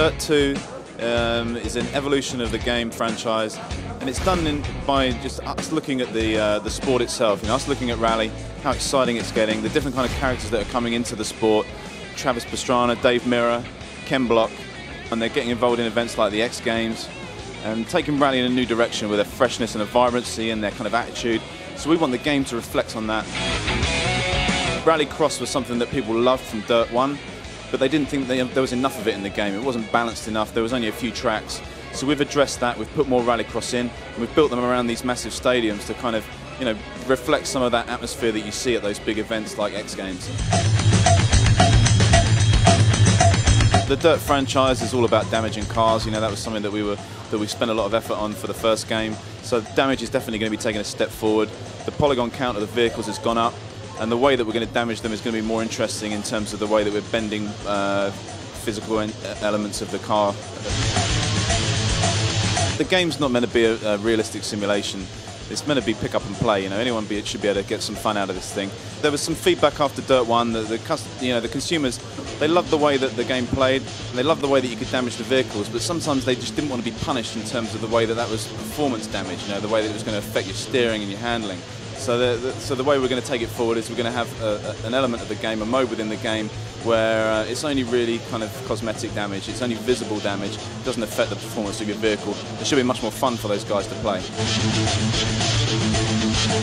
Dirt 2 is an evolution of the game franchise, and it's done by just us looking at the sport itself. You know, us looking at rally, how exciting it's getting, the different kind of characters that are coming into the sport. Travis Pastrana, Dave Mirra, Ken Block, and they're getting involved in events like the X Games and taking rally in a new direction with their freshness and a vibrancy and their kind of attitude. So we want the game to reflect on that. Rallycross was something that people loved from Dirt 1, but they didn't think there was enough of it in the game. It wasn't balanced enough. There was only a few tracks. So we've addressed that. We've put more Rallycross in, and we've built them around these massive stadiums to kind of, you know, reflect some of that atmosphere that you see at those big events like X Games. The Dirt franchise is all about damaging cars. You know, that was something that we spent a lot of effort on for the first game. So damage is definitely going to be taking a step forward. The polygon count of the vehicles has gone up, and the way that we're going to damage them is going to be more interesting in terms of the way that we're bending physical elements of the car. The game's not meant to be a realistic simulation. It's meant to be pick up and play. You know, anyone should be able to get some fun out of this thing. There was some feedback after Dirt 1 that the consumers, they loved the way that the game played, and they loved the way that you could damage the vehicles, but sometimes they just didn't want to be punished in terms of the way that was performance damage. You know, the way that it was going to affect your steering and your handling. So the way we're going to take it forward is we're going to have an element of the game, a mode within the game, where it's only really kind of cosmetic damage. It's only visible damage. It doesn't affect the performance of your vehicle. It should be much more fun for those guys to play.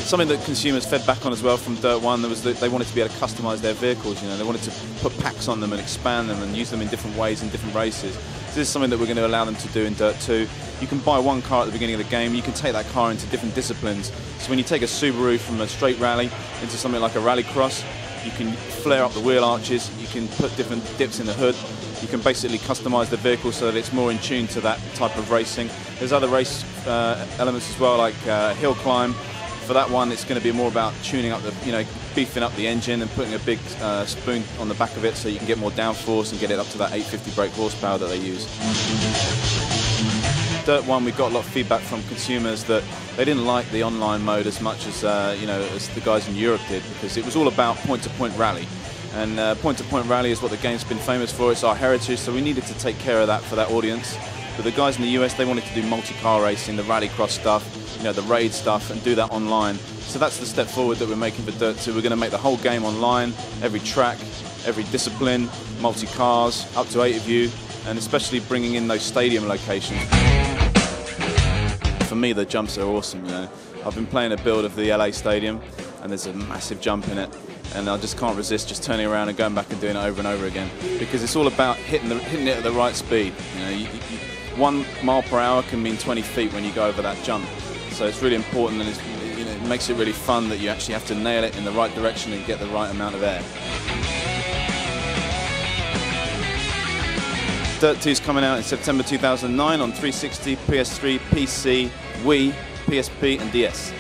Something that consumers fed back on as well from Dirt 1 was that they wanted to be able to customize their vehicles. You know, they wanted to put packs on them and expand them and use them in different ways in different races. So this is something that we're going to allow them to do in Dirt 2. You can buy one car at the beginning of the game. You can take that car into different disciplines. So when you take a Subaru from a straight rally into something like a Rallycross, you can flare up the wheel arches. You can put different dips in the hood. You can basically customize the vehicle so that it's more in tune to that type of racing. There's other race elements as well, like hill climb. For that one, it's going to be more about tuning up beefing up the engine and putting a big spoon on the back of it so you can get more downforce and get it up to that 850 brake horsepower that they use. Dirt 1, we got a lot of feedback from consumers that they didn't like the online mode as much as as the guys in Europe did, because it was all about point-to-point rally. And point-to-point rally is what the game's been famous for. It's our heritage, so we needed to take care of that for that audience. But the guys in the US, they wanted to do multi-car racing, the Rallycross stuff, you know, the raid stuff, and do that online. So that's the step forward that we're making for Dirt 2. We're going to make the whole game online, every track, every discipline, multi-cars, up to 8 of you, and especially bringing in those stadium locations. For me, the jumps are awesome. You know, I've been playing a build of the LA Stadium, and there's a massive jump in it, and I just can't resist just turning around and going back and doing it over and over again, because it's all about hitting it at the right speed. You know, 1 mile per hour can mean 20 feet when you go over that jump. So it's really important, and it makes it really fun that you actually have to nail it in the right direction and get the right amount of air. Dirt 2 is coming out in September 2009 on 360, PS3, PC, Wii, PSP and DS.